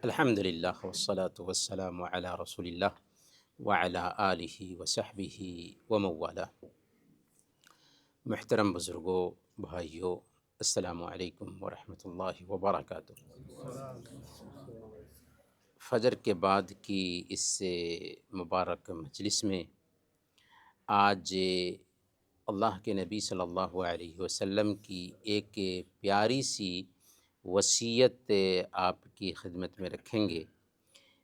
الحمد للہ والصلاة والسلام علی رسول اللہ وعلی آلہ وصحبہ ومن والاه۔ محترم بزرگوں، بھائیوں، السلام علیکم ورحمۃ اللہ وبرکاتہ۔ فجر کے بعد کی اس مبارک مجلس میں آج اللہ کے نبی صلی اللہ علیہ وسلم کی ایک پیاری سی وصیت آپ کی خدمت میں رکھیں گے۔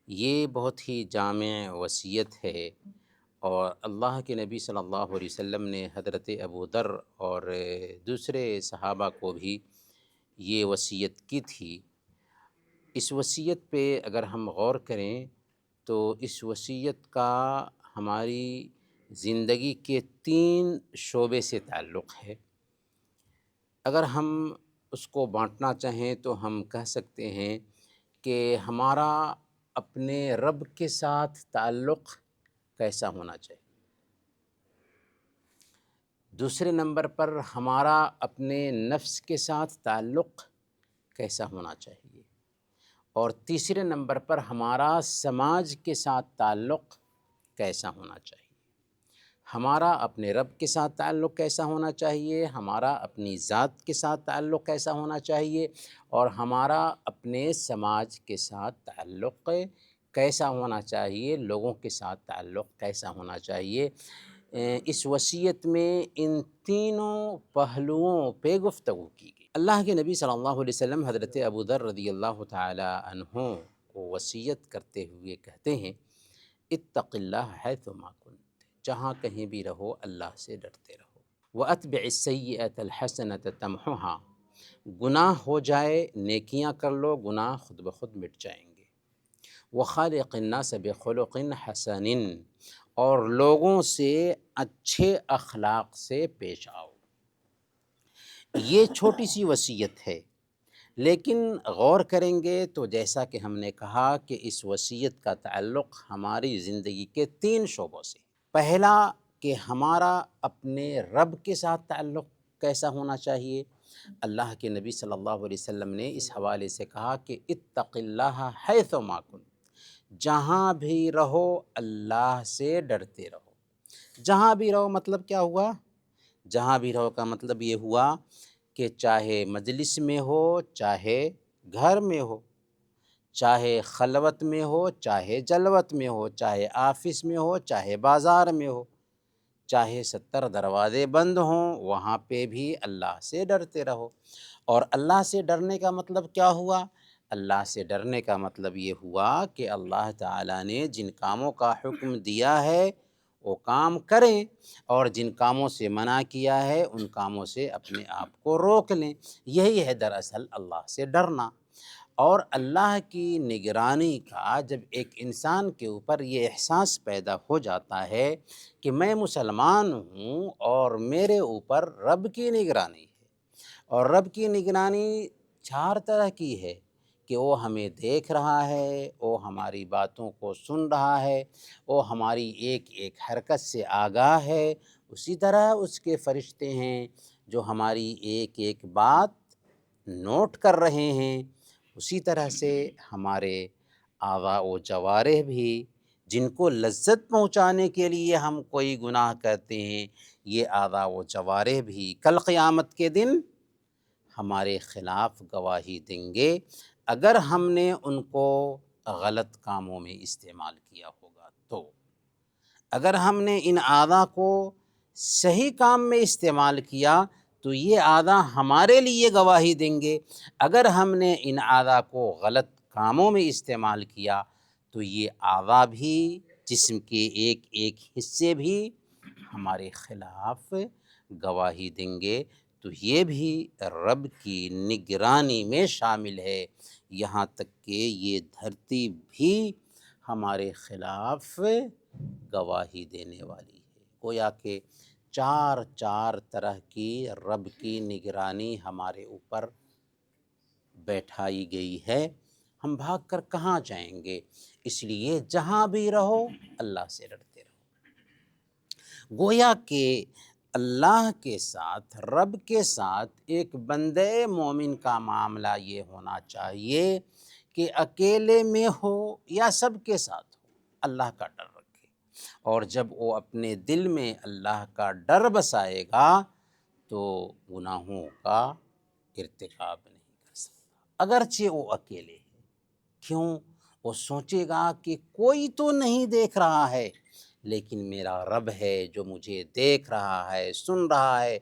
یہ بہت ہی جامع وصیت ہے، اور اللہ کے نبی صلی اللہ علیہ وسلم نے حضرت ابو ذر اور دوسرے صحابہ کو بھی یہ وصیت کی تھی۔ اس وصیت پہ اگر ہم غور کریں تو اس وصیت کا ہماری زندگی کے 3 شعبے سے تعلق ہے۔ اگر ہم اس کو بانٹنا چاہیں تو ہم کہہ سکتے ہیں کہ ہمارا اپنے رب کے ساتھ تعلق کیسا ہونا چاہیے، دوسرے نمبر پر ہمارا اپنے نفس کے ساتھ تعلق کیسا ہونا چاہیے، اور تیسرے نمبر پر ہمارا سماج کے ساتھ تعلق کیسا ہونا چاہیے۔ ہمارا اپنے رب کے ساتھ تعلق کیسا ہونا چاہیے، ہمارا اپنی ذات کے ساتھ تعلق کیسا ہونا چاہیے، اور ہمارا اپنے سماج کے ساتھ تعلق کیسا ہونا چاہیے، لوگوں کے ساتھ تعلق کیسا ہونا چاہیے۔ اس وصیت میں ان تینوں پہلوؤں پہ گفتگو کی گئی۔ اللہ کے نبی صلی اللہ علیہ وسلم حضرت ابو ذر رضی اللہ تعالی عنہ کو وصیت کرتے ہوئے کہتے ہیں، اتق اللہ حیثما کنت، جہاں کہیں بھی رہو اللہ سے ڈرتے رہو۔ وَأَتْبِعِ السَّيِّئَةَ الْحَسَنَةَ تَمْحُهَا، گناہ ہو جائے نیکیاں کر لو، گناہ خود بخود مٹ جائیں گے۔ وَخَالِقِ النَّاسَ بِخُلُقٍ حَسَنٍ، اور لوگوں سے اچھے اخلاق سے پیش آؤ۔ یہ چھوٹی سی وصیت ہے، لیکن غور کریں گے تو جیسا کہ ہم نے کہا کہ اس وصیت کا تعلق ہماری زندگی کے 3 شعبوں سے۔ پہلا کہ ہمارا اپنے رب کے ساتھ تعلق کیسا ہونا چاہیے۔ اللہ کے نبی صلی اللہ علیہ وسلم نے اس حوالے سے کہا کہ اتق اللہ حیثما کنت، جہاں بھی رہو اللہ سے ڈرتے رہو۔ جہاں بھی رہو مطلب کیا ہوا؟ جہاں بھی رہو کا مطلب یہ ہوا کہ چاہے مجلس میں ہو، چاہے گھر میں ہو، چاہے خلوت میں ہو، چاہے جلوت میں ہو، چاہے آفس میں ہو، چاہے بازار میں ہو، چاہے 70 دروازے بند ہوں، وہاں پہ بھی اللہ سے ڈرتے رہو۔ اور اللہ سے ڈرنے کا مطلب کیا ہوا؟ اللہ سے ڈرنے کا مطلب یہ ہوا کہ اللہ تعالیٰ نے جن کاموں کا حکم دیا ہے وہ کام کریں، اور جن کاموں سے منع کیا ہے ان کاموں سے اپنے آپ کو روک لیں۔ یہی ہے دراصل اللہ سے ڈرنا۔ اور اللہ کی نگرانی کا جب ایک انسان کے اوپر یہ احساس پیدا ہو جاتا ہے کہ میں مسلمان ہوں اور میرے اوپر رب کی نگرانی ہے، اور رب کی نگرانی 4 طرح کی ہے کہ وہ ہمیں دیکھ رہا ہے، وہ ہماری باتوں کو سن رہا ہے، وہ ہماری ایک ایک حرکت سے آگاہ ہے، اسی طرح اس کے فرشتے ہیں جو ہماری ایک ایک بات نوٹ کر رہے ہیں، اسی طرح سے ہمارے اعضاء و جوارح بھی، جن کو لذت پہنچانے کے لیے ہم کوئی گناہ کرتے ہیں، یہ اعضاء و جوارح بھی کل قیامت کے دن ہمارے خلاف گواہی دیں گے اگر ہم نے ان کو غلط کاموں میں استعمال کیا ہوگا۔ تو اگر ہم نے ان اعضاء کو صحیح کام میں استعمال کیا تو یہ اعضاء ہمارے لیے گواہی دیں گے، اگر ہم نے ان اعضاء کو غلط کاموں میں استعمال کیا تو یہ اعضاء بھی، جسم کے ایک ایک حصے بھی ہمارے خلاف گواہی دیں گے۔ تو یہ بھی رب کی نگرانی میں شامل ہے، یہاں تک کہ یہ دھرتی بھی ہمارے خلاف گواہی دینے والی ہے۔ گویا کہ 4 طرح کی رب کی نگرانی ہمارے اوپر بیٹھائی گئی ہے۔ ہم بھاگ کر کہاں جائیں گے؟ اس لیے جہاں بھی رہو اللہ سے ڈرتے رہو۔ گویا کہ اللہ کے ساتھ، رب کے ساتھ ایک بندے مومن کا معاملہ یہ ہونا چاہیے کہ اکیلے میں ہو یا سب کے ساتھ ہو اللہ کا ڈر رکھے، اور جب وہ اپنے دل میں اللہ کا ڈر بسائے گا تو گناہوں کا ارتکاب نہیں کر سکتا، اگرچہ وہ اکیلے ہے۔ کیوں؟ وہ سوچے گا کہ کوئی تو نہیں دیکھ رہا ہے، لیکن میرا رب ہے جو مجھے دیکھ رہا ہے، سن رہا ہے،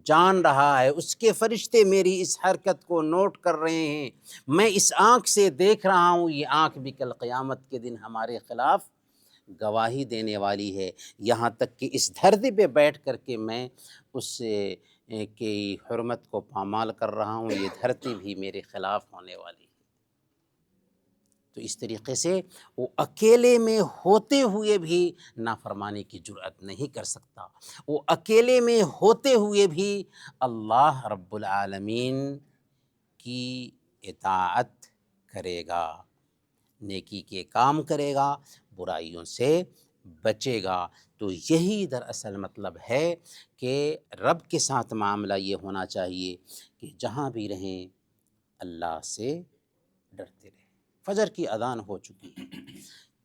جان رہا ہے، اس کے فرشتے میری اس حرکت کو نوٹ کر رہے ہیں، میں اس آنکھ سے دیکھ رہا ہوں، یہ آنکھ بھی کل قیامت کے دن ہمارے خلاف گواہی دینے والی ہے، یہاں تک کہ اس دھرتی پہ بیٹھ کر کے میں اس کی حرمت کو پامال کر رہا ہوں، یہ دھرتی بھی میرے خلاف ہونے والی ہے۔ تو اس طریقے سے وہ اکیلے میں ہوتے ہوئے بھی نافرمانی کی جرأت نہیں کر سکتا، وہ اکیلے میں ہوتے ہوئے بھی اللہ رب العالمین کی اطاعت کرے گا، نیکی کے کام کرے گا، برائیوں سے بچے گا۔ تو یہی دراصل مطلب ہے کہ رب کے ساتھ معاملہ یہ ہونا چاہیے کہ جہاں بھی رہیں اللہ سے ڈرتے رہیں۔ فجر کی اذان ہو چکی ہے،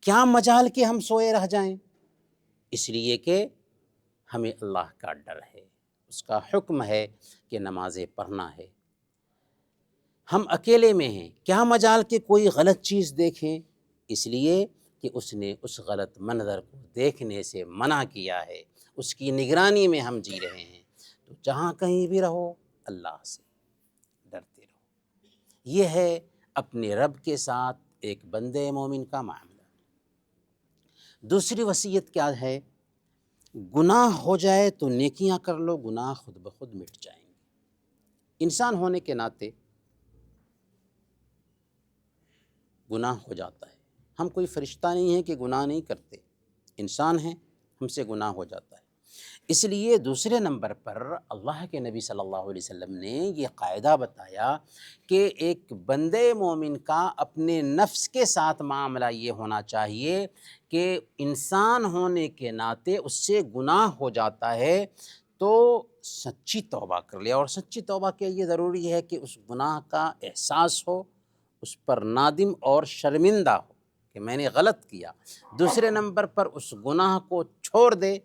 کیا مجال کہ ہم سوئے رہ جائیں؟ اس لیے کہ ہمیں اللہ کا ڈر ہے، اس کا حکم ہے کہ نمازیں پڑھنا ہے۔ ہم اکیلے میں ہیں، کیا مجال کہ کوئی غلط چیز دیکھیں؟ اس لیے کہ اس نے اس غلط منظر کو دیکھنے سے منع کیا ہے، اس کی نگرانی میں ہم جی رہے ہیں۔ تو جہاں کہیں بھی رہو اللہ سے ڈرتے رہو۔ یہ ہے اپنے رب کے ساتھ ایک بندے مومن کا معاملہ۔ دوسری وصیت کیا ہے؟ گناہ ہو جائے تو نیکیاں کر لو، گناہ خود بخود مٹ جائیں گے۔ انسان ہونے کے ناطے گناہ ہو جاتا ہے، ہم کوئی فرشتہ نہیں ہیں کہ گناہ نہیں کرتے، انسان ہیں، ہم سے گناہ ہو جاتا ہے۔ اس لیے دوسرے نمبر پر اللہ کے نبی صلی اللہ علیہ وسلم نے یہ قاعدہ بتایا کہ ایک بندے مومن کا اپنے نفس کے ساتھ معاملہ یہ ہونا چاہیے کہ انسان ہونے کے ناطے اس سے گناہ ہو جاتا ہے تو سچی توبہ کر لے، اور سچی توبہ کے لیے ضروری ہے کہ اس گناہ کا احساس ہو، اس پر نادم اور شرمندہ ہو کہ میں نے غلط کیا۔ دوسرے نمبر پر اس گناہ کو چھوڑ دے۔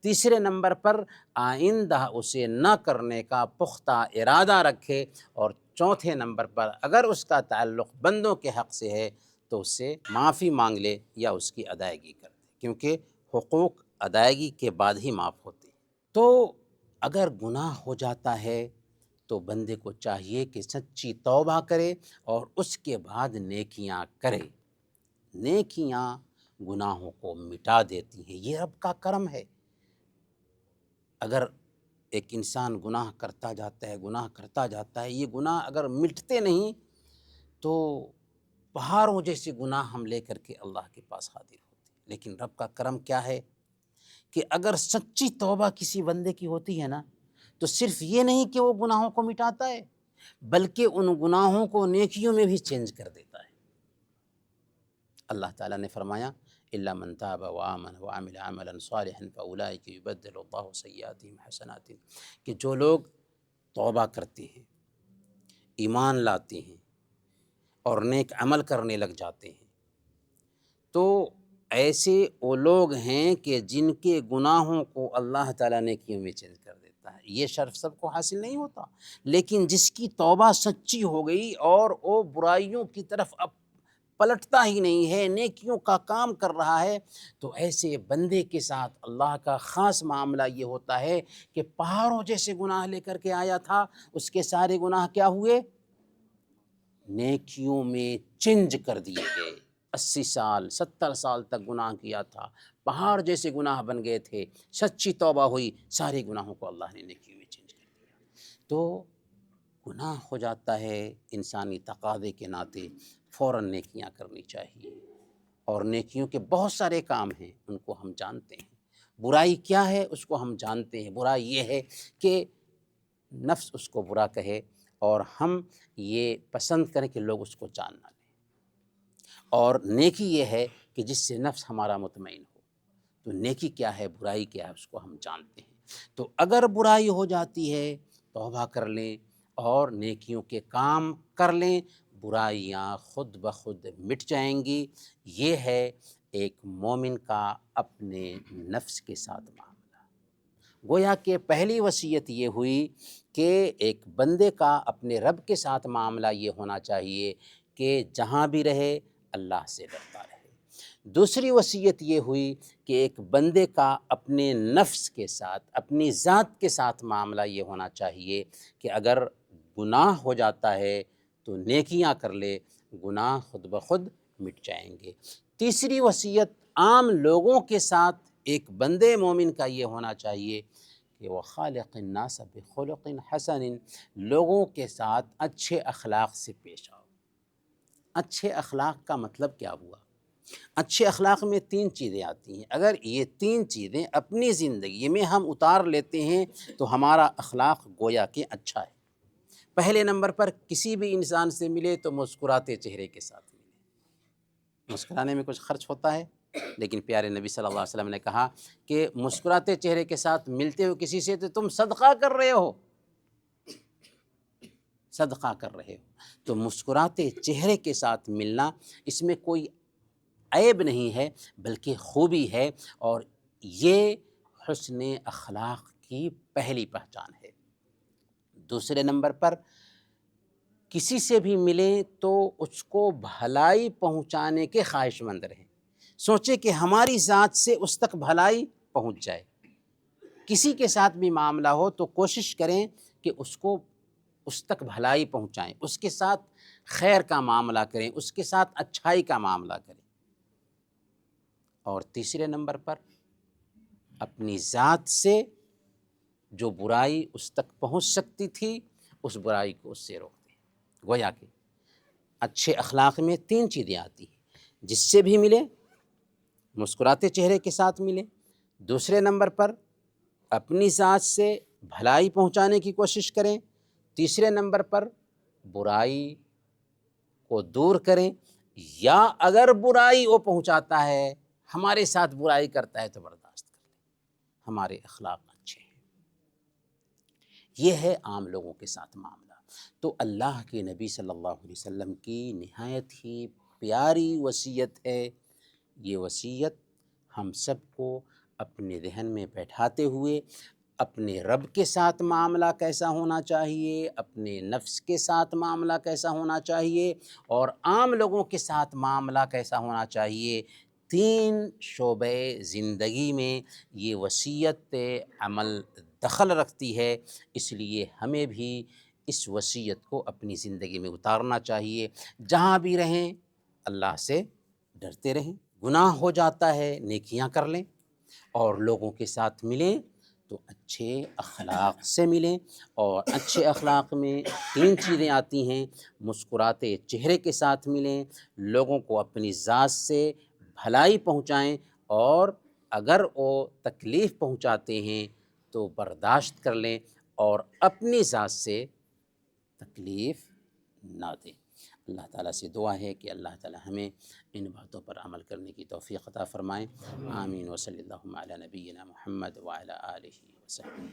تیسرے نمبر پر آئندہ اسے نہ کرنے کا پختہ ارادہ رکھے، اور چوتھے نمبر پر اگر اس کا تعلق بندوں کے حق سے ہے تو اس سے معافی مانگ لے یا اس کی ادائیگی کر دے، کیونکہ حقوق ادائیگی کے بعد ہی معاف ہوتے ہیں۔ تو اگر گناہ ہو جاتا ہے تو بندے کو چاہیے کہ سچی توبہ کرے اور اس کے بعد نیکیاں کرے۔ نیکیاں گناہوں کو مٹا دیتی ہیں، یہ رب کا کرم ہے۔ اگر ایک انسان گناہ کرتا جاتا ہے، گناہ کرتا جاتا ہے، یہ گناہ اگر مٹتے نہیں تو پہاڑوں جیسے گناہ ہم لے کر کے اللہ کے پاس حاضر ہوتے ہیں۔ لیکن رب کا کرم کیا ہے کہ اگر سچی توبہ کسی بندے کی ہوتی ہے نا تو صرف یہ نہیں کہ وہ گناہوں کو مٹاتا ہے بلکہ ان گناہوں کو نیکیوں میں بھی چینج کر دیتا ہے۔ اللہ تعالیٰ نے فرمایا إِلَّا مَنْ تَابَ وَآمَنَ وَعَمِلَ عَمَلًا صَالِحًا فَأُولَٰئِكَ يُبَدِّلُ اللَّهُ سَيِّئَاتِهِمْ حَسَنَاتٍ، کہ جو لوگ توبہ کرتے ہیں، ایمان لاتے ہیں اور نیک عمل کرنے لگ جاتے ہیں تو ایسے وہ لوگ ہیں کہ جن کے گناہوں کو اللہ تعالیٰ نیکیوں میں چینج کر دیتا ہے۔ یہ شرف سب کو حاصل نہیں ہوتا، لیکن جس کی توبہ سچی ہو گئی اور وہ برائیوں کی طرف اب پلٹتا ہی نہیں ہے، نیکیوں کا کام کر رہا ہے، تو ایسے بندے کے ساتھ اللہ کا خاص معاملہ یہ ہوتا ہے کہ پہاڑوں جیسے گناہ لے کر کے آیا تھا، اس کے سارے گناہ کیا ہوئے؟ نیکیوں میں چینج کر دیے گئے۔ 80 سال 70 سال تک گناہ کیا تھا، پہاڑ جیسے گناہ بن گئے تھے، سچی توبہ ہوئی، سارے گناہوں کو اللہ نے نیکیوں میں چینج کر دیا۔ تو گناہ ہو جاتا ہے، انسانی تقاضے کے ناطے فوراً نیکیاں کرنی چاہیے، اور نیکیوں کے بہت سارے کام ہیں، ان کو ہم جانتے ہیں۔ برائی کیا ہے اس کو ہم جانتے ہیں، برائی یہ ہے کہ نفس اس کو برا کہے اور ہم یہ پسند کریں کہ لوگ اس کو جان نہ لیں، اور نیکی یہ ہے کہ جس سے نفس ہمارا مطمئن ہو۔ تو نیکی کیا ہے، برائی کیا ہے، اس کو ہم جانتے ہیں۔ تو اگر برائی ہو جاتی ہے توبہ کر لیں اور نیکیوں کے کام کر لیں، برائیاں خود بخود مٹ جائیں گی۔ یہ ہے ایک مومن کا اپنے نفس کے ساتھ معاملہ۔ گویا کہ پہلی وصیت یہ ہوئی کہ ایک بندے کا اپنے رب کے ساتھ معاملہ یہ ہونا چاہیے کہ جہاں بھی رہے اللہ سے ڈرتا رہے۔ دوسری وصیت یہ ہوئی کہ ایک بندے کا اپنے نفس کے ساتھ، اپنی ذات کے ساتھ معاملہ یہ ہونا چاہیے کہ اگر گناہ ہو جاتا ہے تو نیکیاں کر لے، گناہ خود بخود مٹ جائیں گے۔ تیسری وصیت عام لوگوں کے ساتھ ایک بندے مومن کا یہ ہونا چاہیے کہ وہ خالق الناس بخلق حسن، لوگوں کے ساتھ اچھے اخلاق سے پیش آؤ۔ اچھے اخلاق کا مطلب کیا ہوا؟ اچھے اخلاق میں 3 چیزیں آتی ہیں۔ اگر یہ 3 چیزیں اپنی زندگی میں ہم اتار لیتے ہیں تو ہمارا اخلاق گویا کہ اچھا ہے۔ پہلے نمبر پر کسی بھی انسان سے ملے تو مسکراتے چہرے کے ساتھ ملے۔ مسکرانے میں کچھ خرچ ہوتا ہے، لیکن پیارے نبی صلی اللہ علیہ وسلم نے کہا کہ مسکراتے چہرے کے ساتھ ملتے ہو کسی سے تو تم صدقہ کر رہے ہو، صدقہ کر رہے ہو۔ تو مسکراتے چہرے کے ساتھ ملنا، اس میں کوئی عیب نہیں ہے بلکہ خوبی ہے، اور یہ حسن اخلاق کی پہلی پہچان ہے۔ دوسرے نمبر پر کسی سے بھی ملیں تو اس کو بھلائی پہنچانے کے خواہش مند رہیں، سوچیں کہ ہماری ذات سے اس تک بھلائی پہنچ جائے۔ کسی کے ساتھ بھی معاملہ ہو تو کوشش کریں کہ اس کو اس تک بھلائی پہنچائیں، اس کے ساتھ خیر کا معاملہ کریں، اس کے ساتھ اچھائی کا معاملہ کریں۔ اور تیسرے نمبر پر اپنی ذات سے جو برائی اس تک پہنچ سکتی تھی اس برائی کو اس سے روک دیں۔ گویا کہ اچھے اخلاق میں 3 چیزیں آتی ہیں، جس سے بھی ملے مسکراتے چہرے کے ساتھ ملیں، دوسرے نمبر پر اپنی ذات سے بھلائی پہنچانے کی کوشش کریں، تیسرے نمبر پر برائی کو دور کریں، یا اگر برائی وہ پہنچاتا ہے، ہمارے ساتھ برائی کرتا ہے تو برداشت کر لیں۔ ہمارے اخلاق اچھے ہیں۔ یہ ہے عام لوگوں کے ساتھ معاملہ۔ تو اللہ کے نبی صلی اللہ علیہ وسلم کی نہایت ہی پیاری وصیت ہے۔ یہ وصیت ہم سب کو اپنے ذہن میں بیٹھاتے ہوئے اپنے رب کے ساتھ معاملہ کیسا ہونا چاہیے، اپنے نفس کے ساتھ معاملہ کیسا ہونا چاہیے، اور عام لوگوں کے ساتھ معاملہ کیسا ہونا چاہیے، 3 شعبے زندگی میں یہ وصیت عمل دخل رکھتی ہے۔ اس لیے ہمیں بھی اس وصیت کو اپنی زندگی میں اتارنا چاہیے۔ جہاں بھی رہیں اللہ سے ڈرتے رہیں، گناہ ہو جاتا ہے نیکیاں کر لیں، اور لوگوں کے ساتھ ملیں تو اچھے اخلاق سے ملیں۔ اور اچھے اخلاق میں 3 چیزیں آتی ہیں، مسکراتے چہرے کے ساتھ ملیں، لوگوں کو اپنی ذات سے بھلائی پہنچائیں، اور اگر وہ تکلیف پہنچاتے ہیں تو برداشت کر لیں اور اپنی ذات سے تکلیف نہ دیں۔ اللہ تعالیٰ سے دعا ہے کہ اللہ تعالیٰ ہمیں ان باتوں پر عمل کرنے کی توفیق عطا فرمائیں۔ آمین۔ وصلی اللہ علی نبینا محمد وعلی آلہ وصحبہ۔